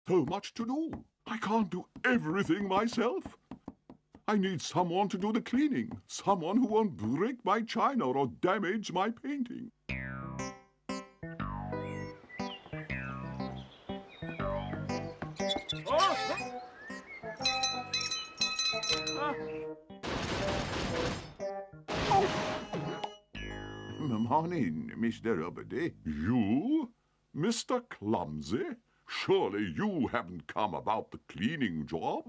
so much to do. I can't do everything myself. I need someone to do the cleaning, someone who won't break my china or damage my painting. Morning, Mr. Uppity. You? Mr. Clumsy? Surely you haven't come about the cleaning job?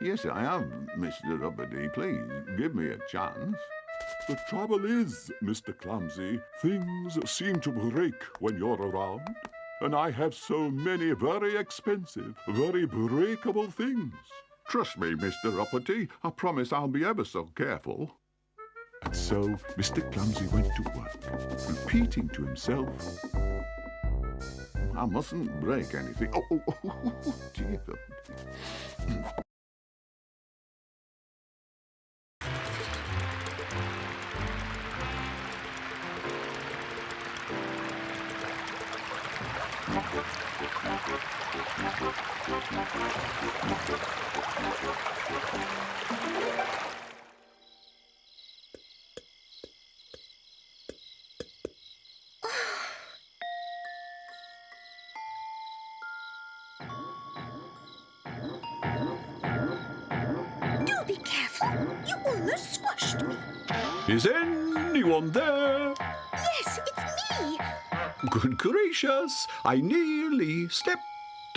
Yes, I am, Mr. Uppity. Please, give me a chance. The trouble is, Mr. Clumsy, things seem to break when you're around. And I have so many very expensive, very breakable things. Trust me, Mr. Uppity. I promise I'll be ever so careful. And so Mr. Clumsy went to work, repeating to himself, I mustn't break anything. Oh, dear. Do be careful. You almost squashed me. Is anyone there? Yes, it's me. Good gracious, I nearly stepped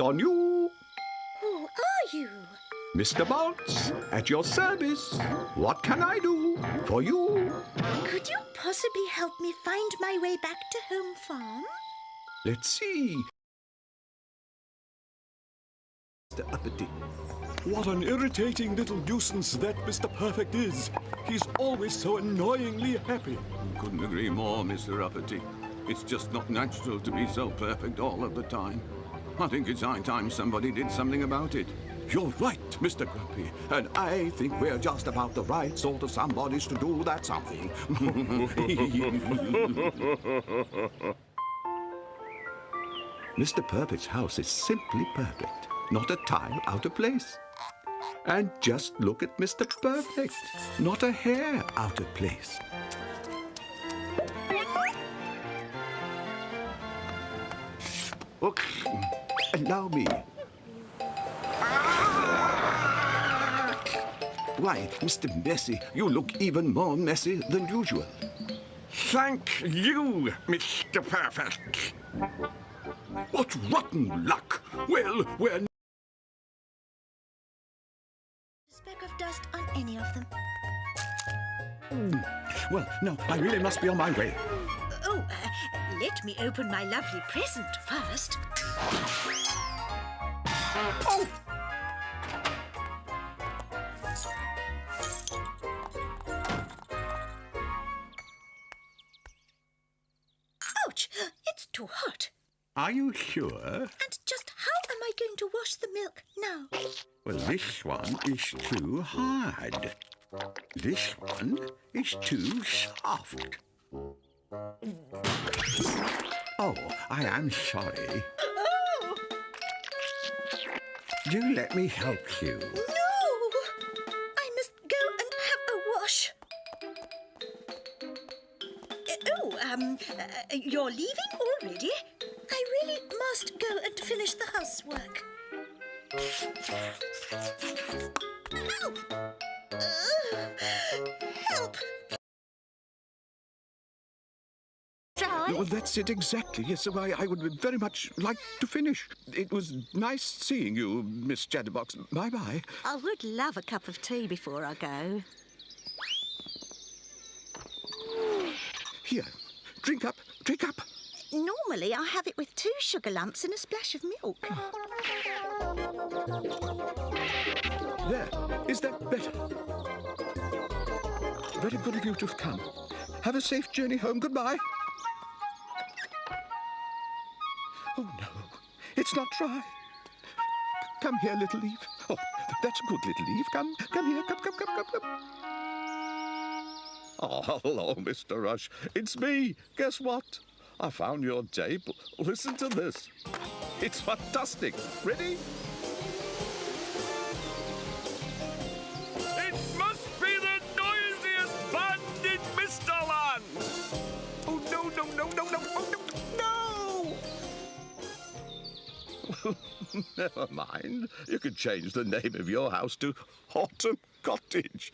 on you. Who are you? Mr. Bounce, at your service. What can I do for you? Could you possibly help me find my way back to Home Farm? Let's see. Mr. Uppity. What an irritating little nuisance that Mr. Perfect is. He's always so annoyingly happy. Couldn't agree more, Mr. Uppity. It's just not natural to be so perfect all of the time. I think it's high time somebody did something about it. You're right, Mr. Grumpy, and I think we're just about the right sort of somebodies to do that something. Mr. Perfect's house is simply perfect, not a tile out of place. And just look at Mr. Perfect, not a hair out of place. Okay, allow me. Why, Mr. Messy, you look even more messy than usual. Thank you, Mr. Perfect. What rotten luck! Well, we're... Speck of dust on any of them. Well, no, I really must be on my way. Oh, let me open my lovely present first. Oh! Ouch! It's too hot. Are you sure? And just how am I going to wash the milk now? Well, this one is too hard. This one is too soft. Oh, I am sorry. Oh! Do let me help you. No! I must go and have a wash. You're leaving already? I really must go and finish the housework. Help! Well, that's it exactly. Yes, so I would very much like to finish. It was nice seeing you, Miss Chatterbox. Bye-bye. I would love a cup of tea before I go. Here, drink up, drink up. Normally, I have it with 2 sugar lumps and a splash of milk. There, is that better? Very good of you to have come. Have a safe journey home. Goodbye. Oh, no, it's not dry. Come here, little leaf. Oh, that's a good little leaf. Come here. Come. Oh, hello, Mr. Rush. It's me. Guess what? I found your tape. Listen to this. It's fantastic. Ready? It must be the noisiest band in Mr. Land! Oh, no, no, no, no, no, oh, no, no! Never mind. You could change the name of your house to Autumn Cottage.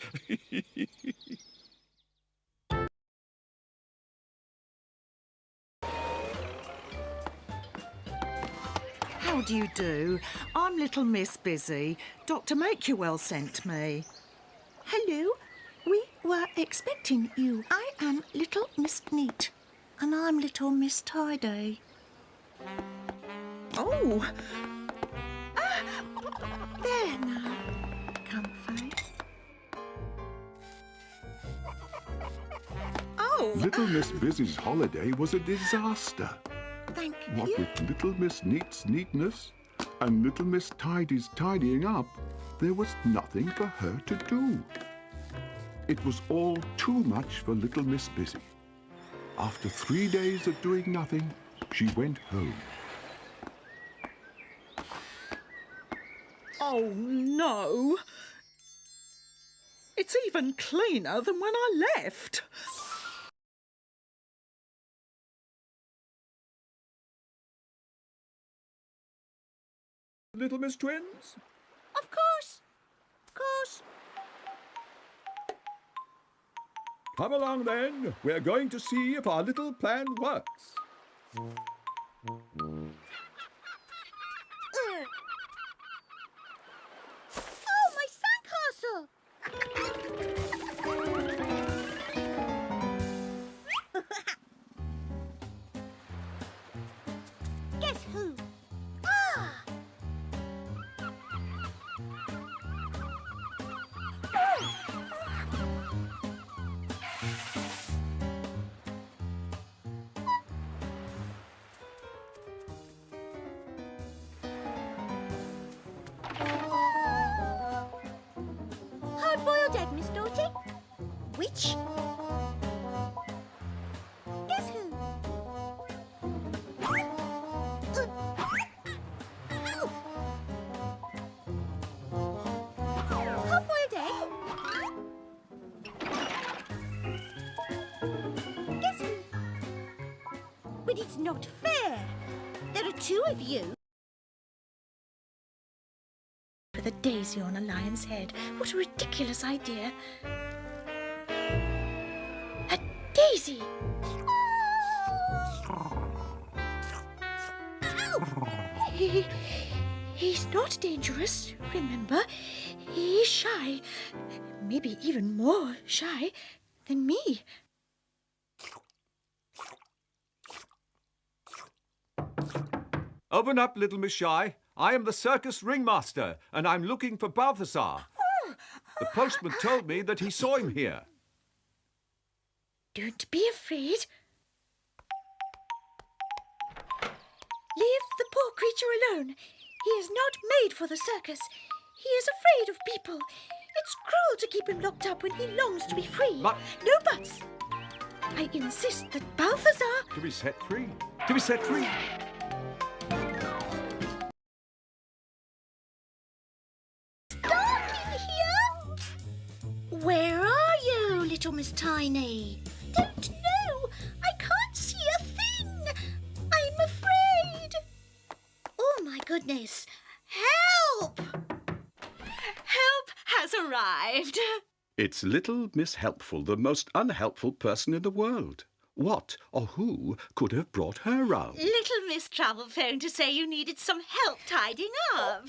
How do you do? I'm little Miss Busy. Dr. Makewell sent me. Hello. We were expecting you. I am little Miss Neat. And I'm little Miss Tidy. Oh, There now. Comfy. oh. Little Miss Busy's holiday was a disaster. Thank What you. with Little Miss Neat's neatness and Little Miss Tidy's tidying up, there was nothing for her to do. It was all too much for Little Miss Busy. After 3 days of doing nothing, she went home. Oh, no. It's even cleaner than when I left. Little Miss Twins? Of course. Of course. Come along then. We're going to see if our little plan works. Oh, my sandcastle! Guess who? Ah! Hard-boiled egg, Miss Naughty. Which? Guess who? Hard-boiled egg. Guess who? But it's not fair. There are two of you. With a daisy on a lion's head. What a ridiculous idea. A daisy! He's not dangerous, remember? He's shy. Maybe even more shy than me. Open up, little Miss Shy. I am the circus ringmaster, and I'm looking for Balthazar. The postman told me that he saw him here. Don't be afraid. Leave the poor creature alone. He is not made for the circus. He is afraid of people. It's cruel to keep him locked up when he longs to be free. But- No buts. I insist that Balthazar... To be set free. To be set free. Dark in here? Where are you, little Miss Tiny? Don't know. I can't see a thing. I'm afraid. Oh, my goodness. Help! Help has arrived. It's little Miss Helpful, the most unhelpful person in the world. What or who could have brought her round? Little Miss Trouble phoned to say you needed some help tidying up.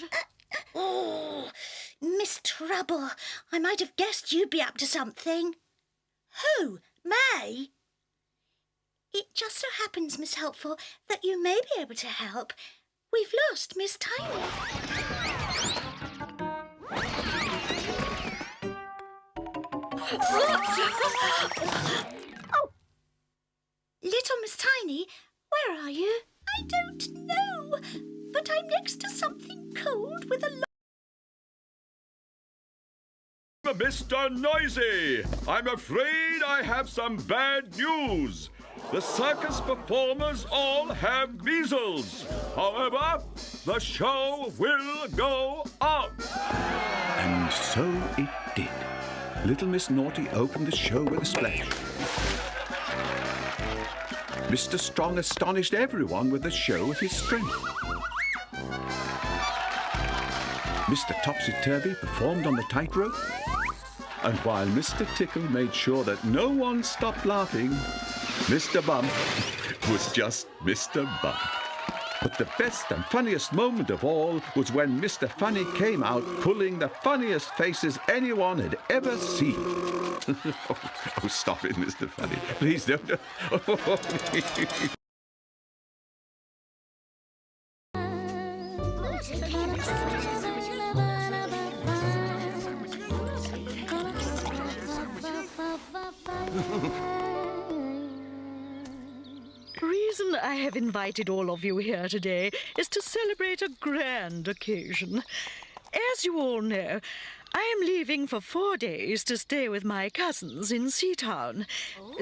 Oh, Miss Trouble. I might have guessed you'd be up to something. Who? May? It just so happens, Miss Helpful, that you may be able to help. We've lost Miss Tiny. Oh! Little Miss Tiny, where are you? I don't know, but I'm next to something cold with a Mr. Noisy, I'm afraid I have some bad news. The circus performers all have measles. However, the show will go on. And so it did. Little Miss Naughty opened the show with a splash. Mr. Strong astonished everyone with a show of his strength. Mr. Topsy-Turvy performed on the tightrope. And while Mr. Tickle made sure that no one stopped laughing, Mr. Bump was just Mr. Bump. But the best and funniest moment of all was when Mr. Funny came out pulling the funniest faces anyone had ever seen. Oh, stop it, Mr. Funny. Please don't. The reason I have invited all of you here today is to celebrate a grand occasion. As you all know, I am leaving for 4 days to stay with my cousins in Seatown.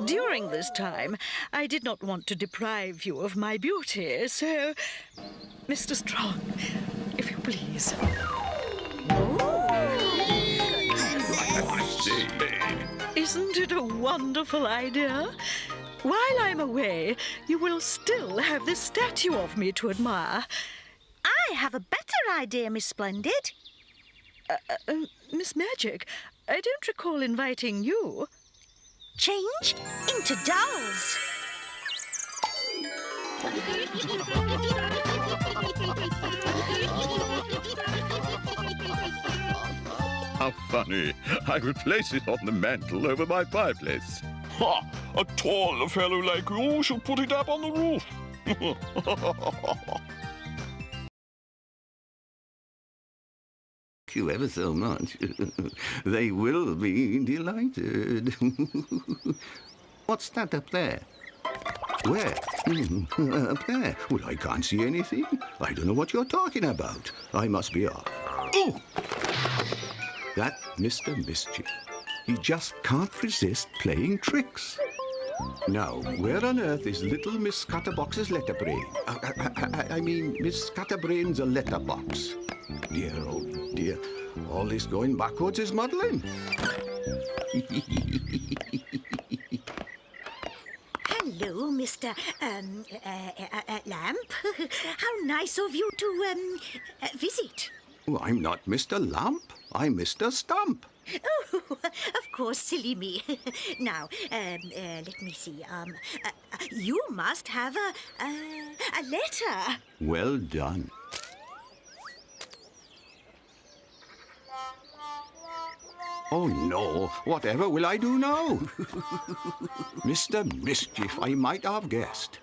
During this time, I did not want to deprive you of my beauty, so... Mr. Strong, if you please. Isn't it a wonderful idea? While I'm away, you will still have this statue of me to admire. I have a better idea, Miss Splendid. Miss Magic, I don't recall inviting you. Change into dolls. How funny. I will place it on the mantel over my fireplace. Ha! A tall fellow like you should put it up on the roof. Thank you ever so much. They will be delighted. What's that up there? Where? Up there? Well, I can't see anything. I don't know what you're talking about. I must be off. Oh! That Mr. Mischief. He just can't resist playing tricks. Now, where on earth is little Miss Scatterbox's letterbrain? I mean, Miss Scatterbrain's a letterbox. Dear, oh dear. All this going backwards is muddling. Hello, Mr. Lamp. How nice of you to visit. Oh, I'm not Mr. Lump. I'm Mr. Stump. Oh, of course, silly me. Now, let me see. You must have a letter. Well done. Oh, no. Whatever will I do now? Mr. Mischief, I might have guessed.